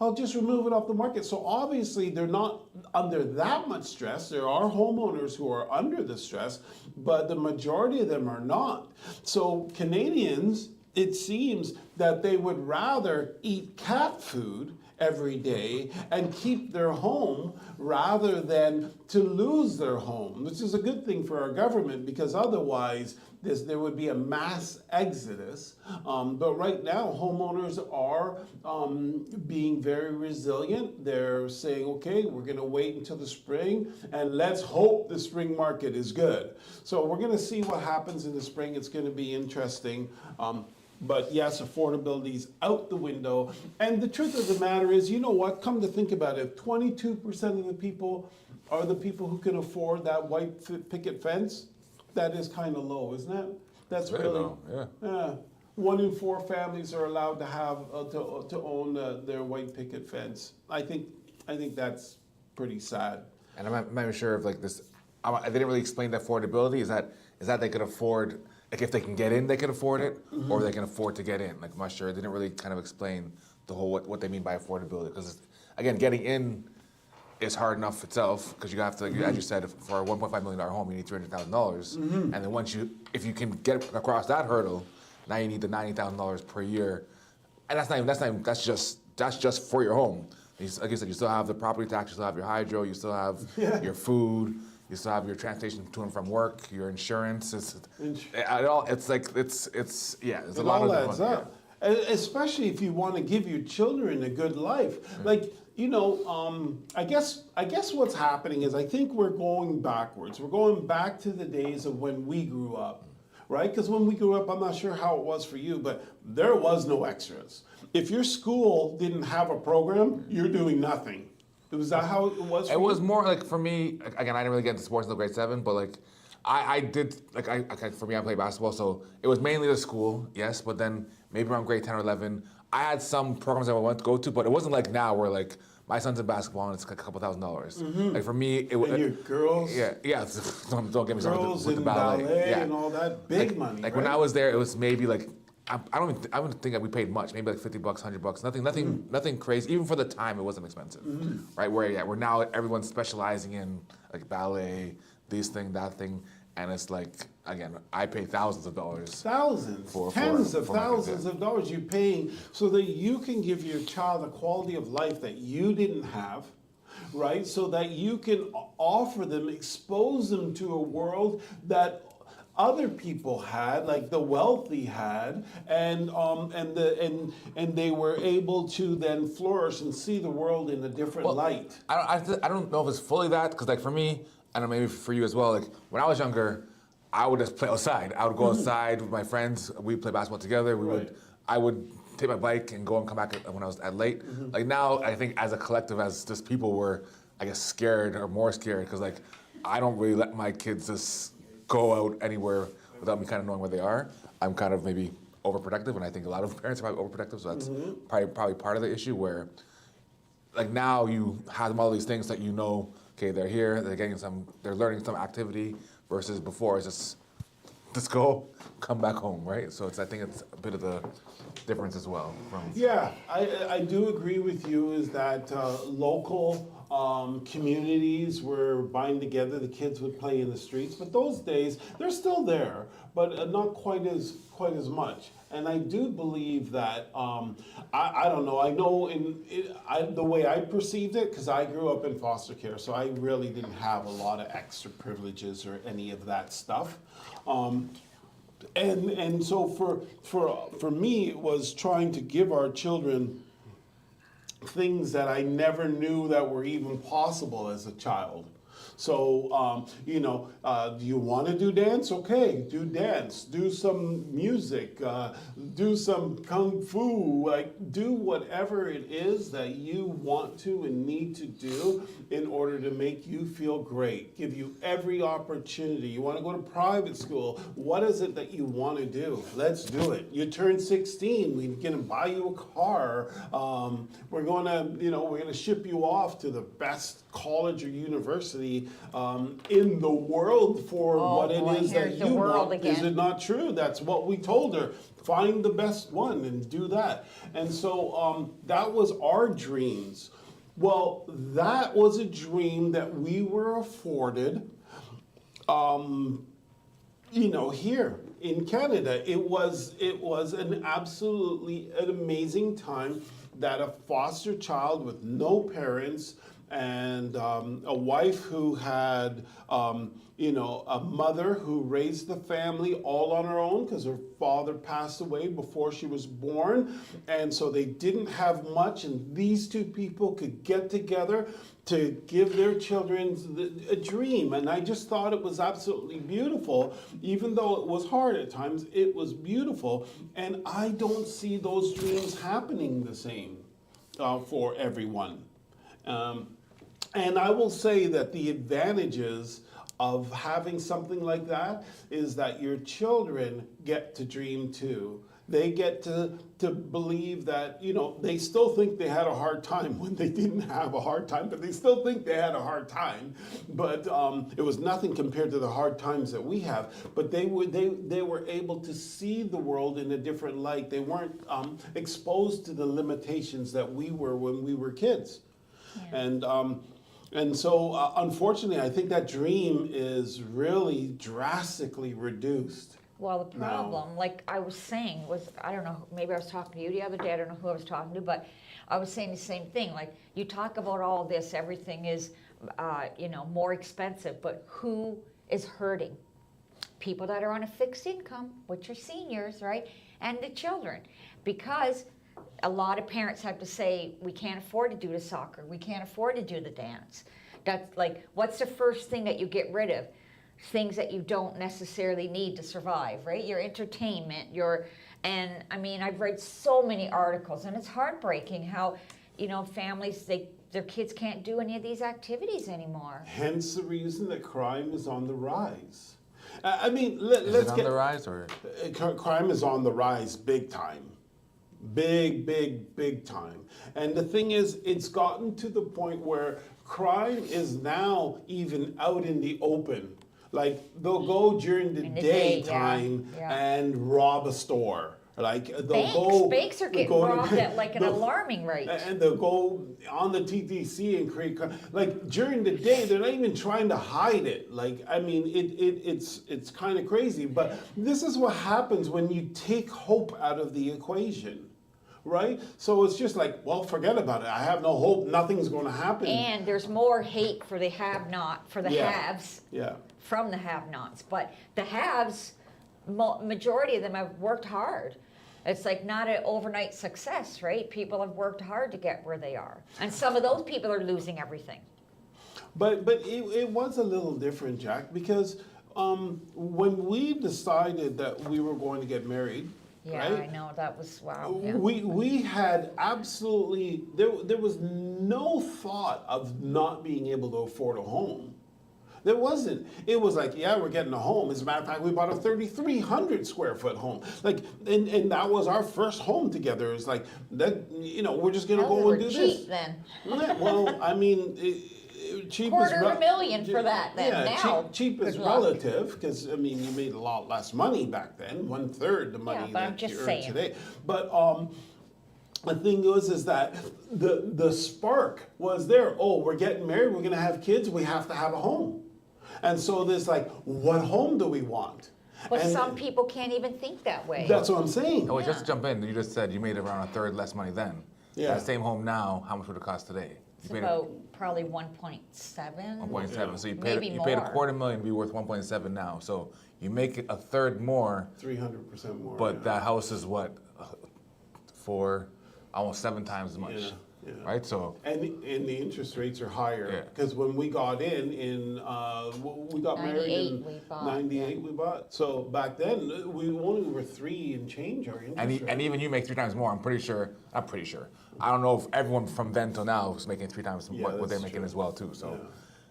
I'll just remove it off the market. So obviously they're not under that much stress. There are homeowners who are under the stress, but the majority of them are not. So Canadians, it seems that they would rather eat cat food every day and keep their home rather than to lose their home, which is a good thing for our government because otherwise there would be a mass exodus. But right now, homeowners are being very resilient. They're saying, okay, we're going to wait until the spring and let's hope the spring market is good. So we're going to see what happens in the spring. It's going to be interesting. But yes, affordability is out the window. And the truth of the matter is, you know what? Come to think about it, 22% of the people are the people who can afford that white picket fence. That is kind of low, isn't it? That's Very really low, yeah. 1 in 4 families are allowed to have to own their white picket fence. I think that's pretty sad. And I'm not even sure if like this. They didn't really explain the affordability. Is that they could afford? Like if they can get in, they can afford it, or they can afford to get in. Like I'm not sure. They didn't really kind of explain the whole what they mean by affordability. Because again, getting in is hard enough itself because you have to, as you said, for a $1.5 million home, you need $300,000, and then if you can get across that hurdle, now you need the $90,000 per year, and that's just for your home. Like you said, you still have the property tax, you still have your hydro, you still have your food. You still have your transportation to and from work, your insurance. It's a lot of adds up. Especially if you want to give your children a good life. Like, I guess what's happening is I think we're going backwards. We're going back to the days of when we grew up, right? Because when we grew up, I'm not sure how it was for you, but there was no extras. If your school didn't have a program, you're doing nothing. Was that how it was for you? It was more like, for me, again, I didn't really get into sports until grade 7, but like, for me, I played basketball, so it was mainly the school, yes, but then maybe around grade 10 or 11, I had some programs I wanted to go to, but it wasn't like now where like, my son's in basketball and it's like a couple $1,000s. Like for me, it was. And your girls? Yeah. Don't get me started with the ballet and all that big money. Like right? when I was there, it was maybe like, I wouldn't think that we paid much, maybe like $50, $100. Nothing crazy. Even for the time, it wasn't expensive, right? Where now everyone's specializing in like ballet, this thing, that thing, and it's like again, I pay thousands of dollars. Tens of thousands of dollars you're paying so that you can give your child a quality of life that you didn't have. Right, so that you can offer them, expose them to a world that other people had, like the wealthy had, and they were able to then flourish and see the world in a different light. I don't know if it's fully that, because like for me, I don't know, maybe for you as well. Like when I was younger, I would just play outside. I would go outside with my friends. We'd play basketball together. I would take my bike and go and come back when I was at late. Like now, I think as a collective, as just people were, I guess, scared or more scared, because like I don't really let my kids just go out anywhere without me kind of knowing where they are. I'm kind of maybe overprotective, and I think a lot of parents are probably overprotective, so that's probably part of the issue where, like now you have all these things that you know, okay, they're here, they're learning some activity, versus before it's just go, come back home, right? So I think it's a bit of the difference as well. Yeah, I do agree with you is that local communities were buying together, the kids would play in the streets, but those days, they're still there, but not quite as much. And I do believe that, I don't know, I know the way I perceived it, because I grew up in foster care, so I really didn't have a lot of extra privileges or any of that stuff. And so for me, it was trying to give our children things that I never knew that were even possible as a child. So, do you want to do dance? Okay, do dance. Do some music. Do some kung fu. Like, do whatever it is that you want to and need to do in order to make you feel great. Give you every opportunity. You want to go to private school. What is it that you want to do? Let's do it. You turn 16. We're going to buy you a car. We're going to ship you off to the best college or university in the world for what it is that here's the you world want. again. Is it not true? That's what we told her. Find the best one and do that. And so that was our dreams. Well, that was a dream that we were afforded, here in Canada. It was an amazing time that a foster child with no parents and a wife who had, a mother who raised the family all on her own because her father passed away before she was born. And so they didn't have much, and these two people could get together to give their children a dream. And I just thought it was absolutely beautiful. Even though it was hard at times, it was beautiful. And I don't see those dreams happening the same for everyone. And I will say that the advantages of having something like that is that your children get to dream too. They get to believe that, they still think they had a hard time when they didn't have a hard time, but they still think they had a hard time. But it was nothing compared to the hard times that we have. But they were able to see the world in a different light. They weren't exposed to the limitations that we were when we were kids. Yeah. And so, unfortunately, I think that dream is really drastically reduced. Well, the problem, like I was saying, was, I don't know, maybe I was talking to you the other day, I don't know who I was talking to, but I was saying the same thing. Like, you talk about all this, everything is, more expensive, but who is hurting? People that are on a fixed income, which are seniors, right? And the children. Because a lot of parents have to say, we can't afford to do the soccer, we can't afford to do the dance. That's like, what's the first thing that you get rid of? Things that you don't necessarily need to survive, right? Your entertainment, and I mean, I've read so many articles, and it's heartbreaking how, families, their kids can't do any of these activities anymore. Hence the reason that crime is on the rise. Is it on the rise, or? Crime is on the rise big time. Big time. And the thing is, it's gotten to the point where crime is now even out in the open. Like, they'll go during the daytime and rob a store. Like, they'll Banks are getting robbed at like an alarming rate. And they'll go on the TTC and create crime. Like, during the day, they're not even trying to hide it. Like, I mean, it's kind of crazy. But this is what happens when you take hope out of the equation. Right? So it's just like, well, forget about it. I have no hope. Nothing's going to happen. And there's more hate for the have-not, for the haves, Yeah. from the have-nots. But the haves, majority of them have worked hard. It's like not an overnight success, right? People have worked hard to get where they are. And some of those people are losing everything. But it was a little different, Jack, because when we decided that we were going to get married, Yeah, right? I know, that was, wow. Yeah. We had absolutely, there was no thought of not being able to afford a home. There wasn't. It was like, yeah, we're getting a home. As a matter of fact, we bought a 3,300 square foot home. Like, and that was our first home together. It's like, that, we're just going to go and do this. Cheap then. Yeah, well, I mean, cheap is $250,000 for that then. Yeah, now, cheap is relative, because I mean, you made a lot less money back then, 1/3 the money that you earn today. But the thing is that the spark was there. Oh, we're getting married, we're gonna have kids, we have to have a home. And so there's like, what home do we want? But And some people can't even think that way. that's what I'm saying. Oh, wait, just to jump in, you just said you made around 1/3 less money then. Yeah. That same home now, how much would it cost today? It's about probably 1.7. 1.7. So you paid Maybe a more. $250,000 to be worth 1.7 now. So you make it 1/3 more, 300% more. but yeah. that house is what, for almost 7 times as much. Yeah. right? So And the interest rates are higher Yeah. because when we got we got married 98 in we bought, 98 we bought. So back then we only were 3 and change our interest rate. and even you make 3 times more. I'm pretty sure. I don't know if everyone from then till now is making 3 times what they're that's making true. as well too. So.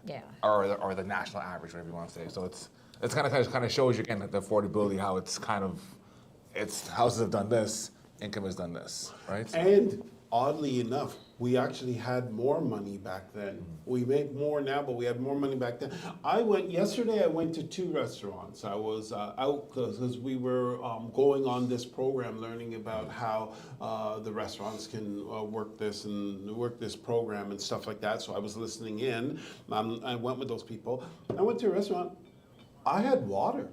Yeah. Or the national average, whatever you want to say. So it's kind of shows you again the affordability, how it's houses have done this, income has done this, right? So, And oddly enough, we actually had more money back then. We make more now, but we had more money back then. Yesterday I went to 2 restaurants. I was out because we were going on this program, learning about how the restaurants can work this program and stuff like that. So I was listening in. I went with those people. I went to a restaurant. I had water.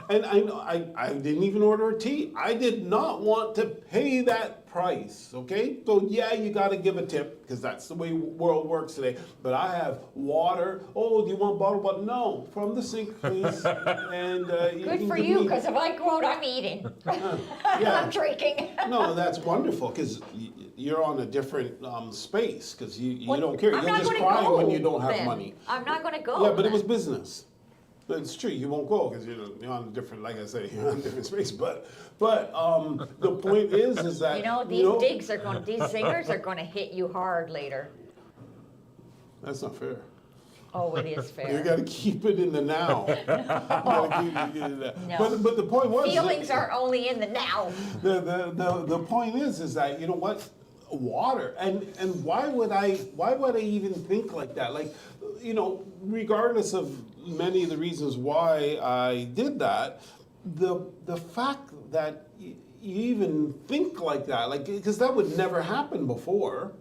And I didn't even order a tea. I did not want to pay that price, okay? So yeah, you gotta give a tip, because that's the way world works today. But I have water. Oh, do you want bottled water? No, from the sink, please. And Good for you, because if I go out, I'm eating. Yeah. I'm drinking. No, that's wonderful, because you're on a different space, because you Well, don't care. I'm You'll not just gonna cry go when you don't have then. money. I'm not gonna go. Yeah, but it was then. business. But it's true, you won't go because you're on a different, like I say, you're on a different space. But the point is that These zingers are gonna hit you hard later. That's not fair. Oh, it is You fair. got to keep it in the now. You gotta keep it in the- No. But the point was Feelings are only in the now. the point is that you know what, water and why would I even think like that? Like, regardless of many of the reasons why I did that, the fact that you even think like that, like, because that would never happen before.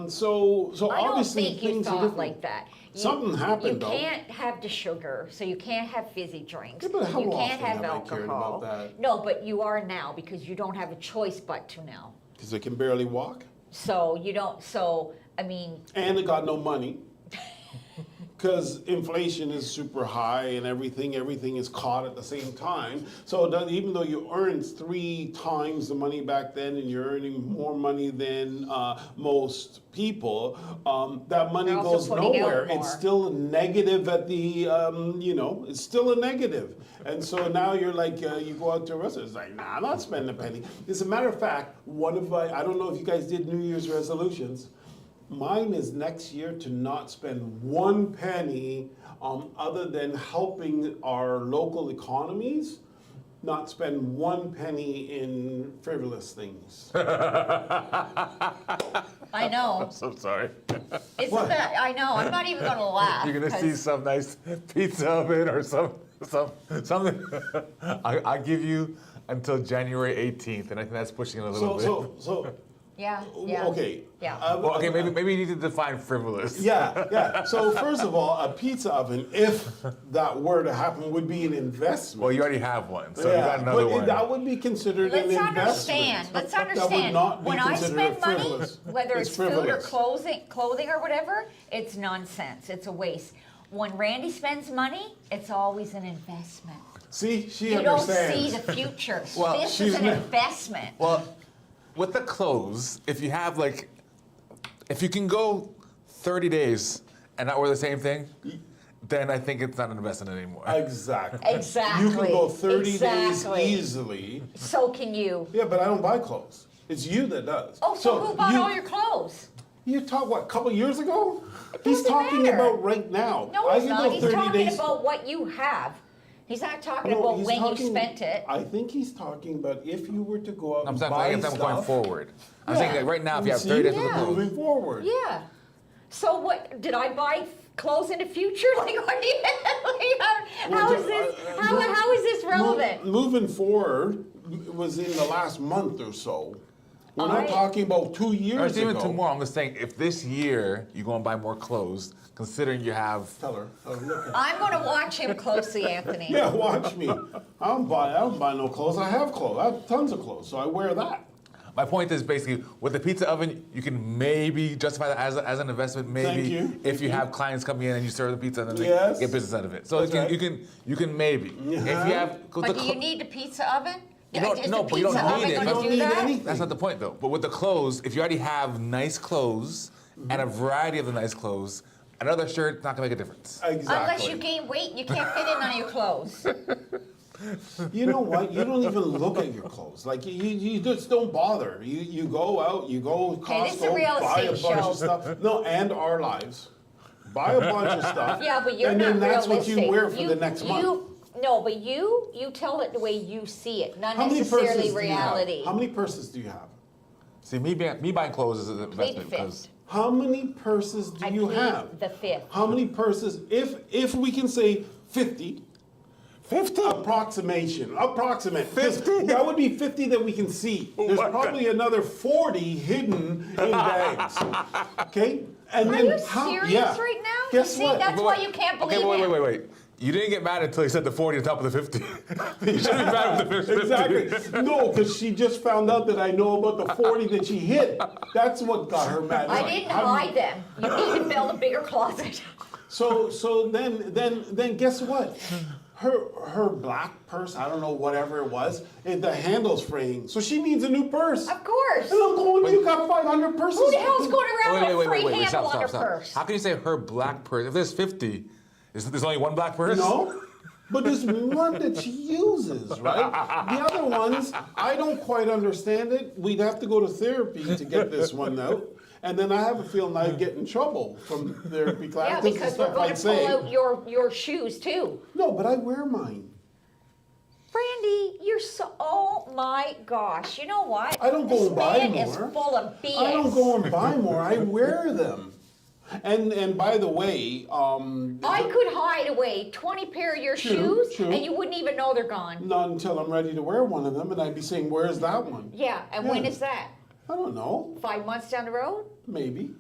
So I don't obviously think you things are thought different. like that. Something happened, though. You can't have the sugar, so you can't have fizzy drinks. Yeah, but how you can't often have have I cared about alcohol. that? No, but you are now because you don't have a choice but to now. Because I can barely walk, So you don't. So I mean, and I got no money. Because inflation is super high and everything is caught at the same time. So even though you earned 3 times the money back then and you're earning more money than most people, that money You're also goes putting out nowhere. more. It's still a negative at the, it's still a negative. And so now you're like, you go out to a restaurant, it's like, nah, I'm not spending a penny. As a matter of fact, I don't know if you guys did New Year's resolutions. Mine is next year to not spend 1 penny other than helping our local economies, not spend 1 penny in frivolous things. I know. so sorry. Isn't that? I know. I'm not even gonna laugh. You're gonna see 'cause some nice pizza oven or something. I give you until January 18th, and I think that's pushing it a little bit. So Yeah. Yeah. okay. Yeah. Well, okay, maybe you need to define frivolous. Yeah. So first of all, a pizza oven, if that were to happen, would be an investment. Well, you already have one, so you got another but one. that would be considered Let's an investment. understand. Let's That would understand. not be When I considered spend money, frivolous. whether it's food or frivolous. clothing or whatever, it's nonsense. It's a waste. When Randy spends money, it's always an investment. See, she You don't understands. see the future. Well, This she's is an not- investment. Well, with the clothes, if you can go 30 days and not wear the same thing, then I think it's not an investment anymore. Exactly. Exactly. You can go 30 Exactly. days easily. So can you. Yeah, but I don't buy clothes. It's you that does. Oh, so who bought all your clothes? You talk what? A couple years ago? He's doesn't talking matter. about right now. No, I he's can not. go He's 30 talking days. about what you have. He's not talking No, about he's when talking- you spent it. I think he's talking about if you were to go out I'm and saying buy I'm stuff. going forward. I'm Yeah. saying that right now, if you have See? 30 days worth of Yeah. clothes, Moving forward. Yeah. So what? Did I buy clothes in the future? Like what? Do you, how is this? How is this relevant? Moving forward was in the last month or so. We're not Alright. talking about 2 or years it's even ago. tomorrow. I'm just saying, if this year you go and buy more clothes, considering you have. Tell her. Look at I'm going to watch him closely, Anthony. Yeah, watch me. I don't buy no clothes. I have clothes. I have tons of clothes, so I wear that. My point is basically with the pizza oven, you can maybe justify that as an investment. Maybe Thank you. if you have clients coming in and you serve the pizza and then Yes. they get business out of it. So That's right. you can maybe if you have. But do you need a pizza oven? You Yeah, don't, just no, a but you don't pizza oven need it. gonna That's, do need that? anything. that's not the point, though. But with the clothes, if you already have nice clothes and a variety of the nice clothes, another shirt not gonna make a difference. Exactly. Unless you gain weight, you can't fit in on your clothes. You know what? You don't even look at your clothes. Like you just don't bother. You go out, you go to Okay, this is a Costco, real buy a estate bunch show. of stuff. No, and our lives. Buy a bunch of stuff. Yeah, but you're and not then that's realistic. what you wear for You- the next month. No, but you tell it the way you see it, not How many purses necessarily do you have? reality. How many purses do you have? See, me buying clothes is an Plead the investment because fifth. How many purses do I you plead have? the fifth. How many purses? If we can say 50. 50? Approximate. 50? That would be 50 that we can see. There's my probably another 40 hidden in bags. Okay? And Are then you how, serious yeah. right now? Guess you see, what? that's why you can't believe Okay, him. wait. You didn't get mad until he said the 40 on top of the 50. You shouldn't be mad with the first 50. Exactly. No, because she just found out that I know about the 40 that she hid. That's what got her mad. I Like, didn't how do you- hide them. You need to build a bigger closet. So then guess what? Her black purse, I don't know, whatever it was, the handle's fraying. So she needs a new purse. Of course. And I'm going, you got 500 purses. Who the hell's going around Wait, with a free handle stop, on stop, their stop. purse? How can you say her black purse? If there's 50, there's only one black purse? No, but there's one that she uses, right? The other ones, I don't quite understand it. We'd have to go to therapy to get this one out. And then I have a feeling I'd get in trouble from therapy Yeah, classes and because we're stuff going I'd to say. pull out your shoes too. No, but I wear mine. Randy, you're so, oh my gosh. You know what? I don't go This and buy man more. is full of BS. I don't go and buy more. I wear them. And by the way, I could hide away 20 pair of your True, shoes true. and you wouldn't even know they're gone. not until I'm ready to wear one of them, and I'd be saying, "Where's that one?" Yeah, and when Yeah. is that? I don't know, 5 months down the road? maybe,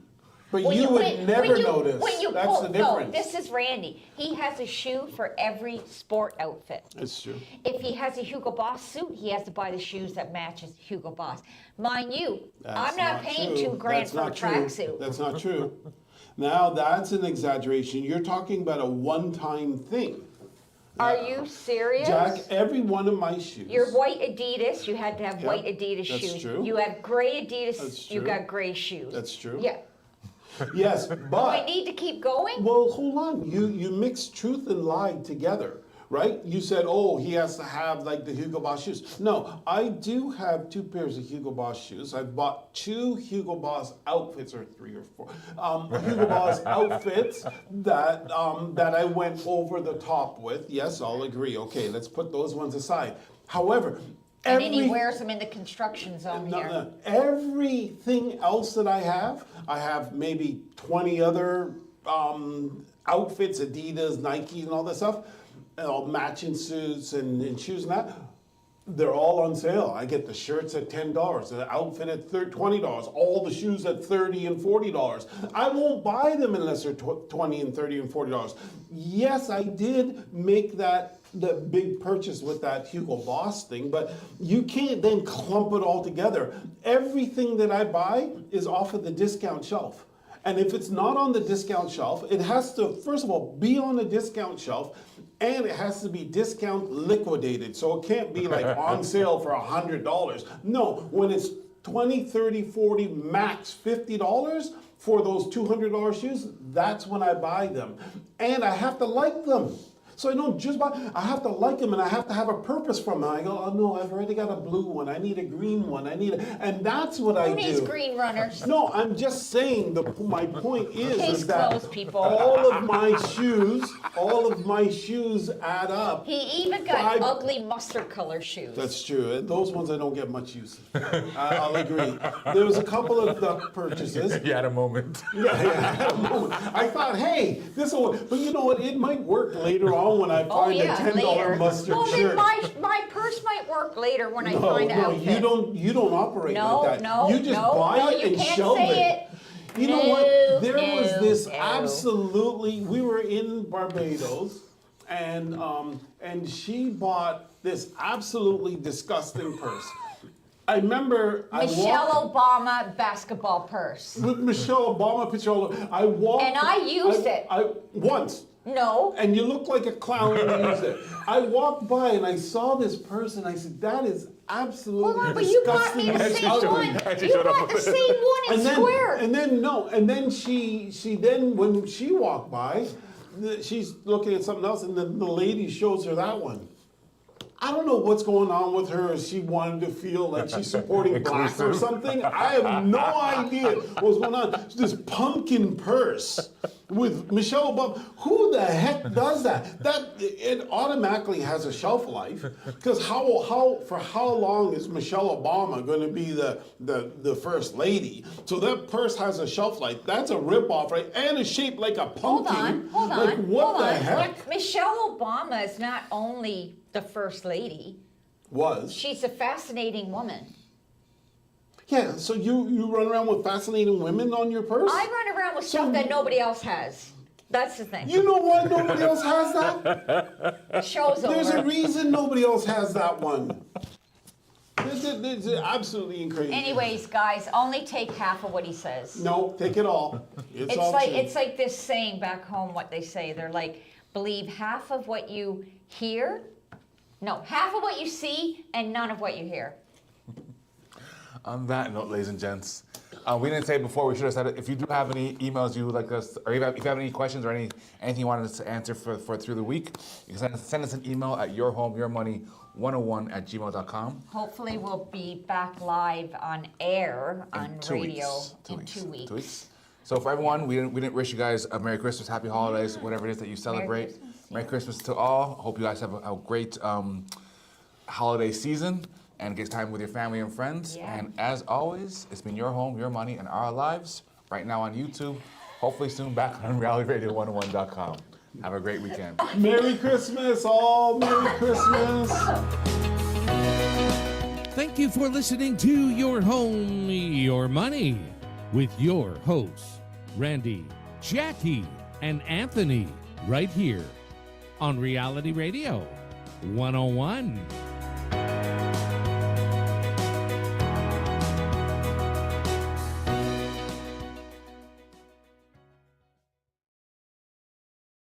but When you would when- never when you- notice. when you That's pull- the difference. No, this is Randy. He has a shoe for every sport outfit. It's true. If he has a Hugo Boss suit, he has to buy the shoes that matches Hugo Boss. Mind you, That's I'm not paying true. $2 grand That's for a not true. tracksuit. That's not true. Now that's an exaggeration. You're talking about a one-time thing. Are you serious? Jack, every one of my shoes. Your white Adidas, you had to have Yeah, white Adidas that's shoes. true. You have gray Adidas, That's you true. got gray shoes. That's true. Yeah. Yes, Do I but need to keep going? well, hold on. You mix truth and lie together, right? You said, oh, he has to have like the Hugo Boss shoes. No, I do have 2 pairs of Hugo Boss shoes. I've bought 2 Hugo Boss outfits, or 3 or 4 Hugo Boss outfits that that I went over the top with. Yes, I'll agree. Okay, let's put those ones aside. However, And then he wears them in the construction zone here. no. Everything else that I have maybe 20 other outfits, Adidas, Nike, and all that stuff, all matching suits and shoes and that. They're all on sale. I get the shirts at $10, the outfit at $20, all the shoes at $30 and $40. I won't buy them unless they're $20 and $30 and $40. Yes, I did make the big purchase with that Hugo Boss thing, but you can't then clump it all together. Everything that I buy is off of the discount shelf. And if it's not on the discount shelf, it has to, first of all, be on the discount shelf, and it has to be discount liquidated. So it can't be like on sale for $100. No, when it's 20, 30, 40, max $50 for those $200 shoes, that's when I buy them. And I have to like them. So I don't just buy, I have to like them and I have to have a purpose from them. I go, oh no, I've already got a blue one. I need a green one. And that's what I Who do. needs green runners? No, I'm just saying, my point Case is that closed, people. all of my shoes add up. He even got Five- ugly mustard color shoes. That's true. Those ones I don't get much use. I'll agree. There was a couple of duck purchases. You had a moment. Yeah, I had a moment. I thought, hey, this will. But you know what? It might work later on when I Oh find yeah, a $10 later. mustard Well, then shirt. my purse might work later when I No, find an no, outfit. you don't operate No, like that. no, You just no, buy no, it you and can't shelve say it. it. You know No, what? There no, was this no. absolutely. We were in Barbados, and she bought this absolutely disgusting purse. I remember Michelle Obama basketball purse. with Michelle Obama picture. I walked. And I used it. I once. No. And you look like a clown when you use it. I walked by and I saw this purse and I said, that is absolutely Hold on, but you got me the disgusting. same one. You got the same one in square. And then she then when she walked by, she's looking at something else, and the lady shows her that one. I don't know what's going on with her. Is she wanted to feel like she's supporting blacks or something? I have no idea what's going on. This pumpkin purse with Michelle Obama. Who the heck does that? That it automatically has a shelf life. Because for how long is Michelle Obama going to be the first lady? So that purse has a shelf life. That's a ripoff, right? And it's shaped like a pumpkin. Hold on. Like what the heck? Michelle Obama is not only the first lady. She's a fascinating woman. Yeah, so you run around with fascinating women on your purse? I run around with stuff that nobody else has. That's the thing. You know why nobody else has that? Show's over. There's a reason nobody else has that one. It's absolutely crazy. Anyways, guys, only take half of what he says. No, take it all. It's all true. It's like this saying back home, what they say. They're like, believe half of what you hear. No, half of what you see and none of what you hear. On that note, ladies and gents, we didn't say it before. We should have said it. If you do have any emails you would like us, or if you have any questions or anything you wanted us to answer for through the week, you can send us an email at yourhomeyourmoney101@gmail.com. Hopefully, we'll be back live on air on radio in 2 weeks. 2 weeks. So for everyone, we didn't wish you guys a Merry Christmas, Happy Holidays, whatever it is that you celebrate. Merry Christmas to all. Hope you guys have a great holiday season and get time with your family and friends. Yeah. And as always, it's been your home, your money, and our lives. Right now on YouTube. Hopefully soon back on realityradio101.com. Have a great weekend. Merry Christmas, all. Merry Christmas. Thank you for listening to Your Home, Your Money with your hosts, Randy, Jackie, and Anthony, right here on Reality Radio 101.